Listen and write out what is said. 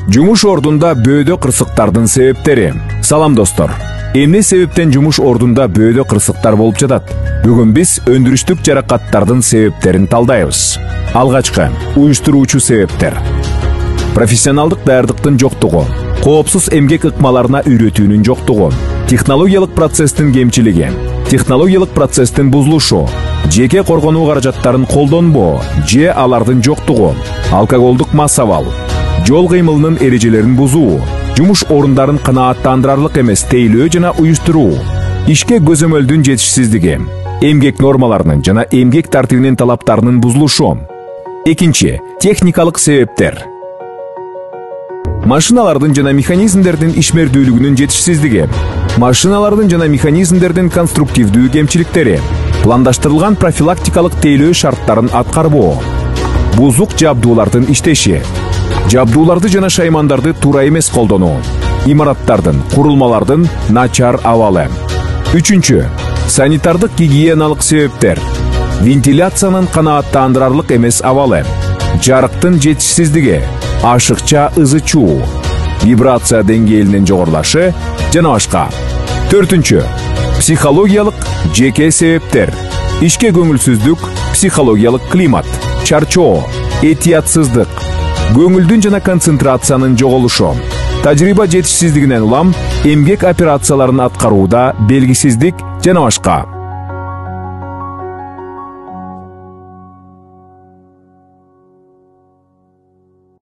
Жумуш ордунда бөөдө кырсыктардын себептери. Салам достор. Эмне себептен жумуш ордунда бөөдө кырсыктар болуп жатат? Бүгүн биз өндүрүштүк жаракаттардын себептерин талдайбыз. Алгачкы, уюштуруучу себептер. Профессионалдык даярдыктын жоктугу, коопсуз эмгек ыкмаларына үйрөтүүнүн жоктугу, технологиялык процесстин кемчилиги, технологиялык процесстин бузулушу, жеке коргонуу каражаттарын колдонбоо же алардын жоктугу, алкоголдук мас абал, жол кыймылынын эрежелерин бузуу, жумуш орундарын канааттандырарлык эмес тейлөө жана уюштуруу, ишке көзөмөлдүн жетишсиздиги, эмгек нормаларынын жана эмгек тартибинин талаптарынын бузулушу. Экинчи, техникалык себептер. Машиналардын жана механизмдердин ишмердүүлүгүнүн жетишсиздиги, машиналардын жана механизмдердин конструктивдүү кемчиликтери, пландаштырылган профилактикалык тейлөө шарттарын аткарбоо, бузук жабдуулардын иштеши, жабдууларды жана шаймандарды туура эмес колдонуу, имараттардын, курулмалардын начар абалы. Үчүнчү, санитардык гигиеналык себептер. Вентиляциянын канааттандырарлык эмес абалы, жарыктын жетишсиздиги, ашыкча ызы чуу, вибрация деңгээлинин жогорулашы жана башка. Төртүнчү, психологиялык жеке себептер. Ишке көңүлсүздүк, психологиялык климат, чарчоо, этиятсыздык, көңүлдүн жана концентрациянын жоголушу, тажрыйба жетишсиздигинен улам эмгек операцияларын аткарууда белгисиздик жана башка.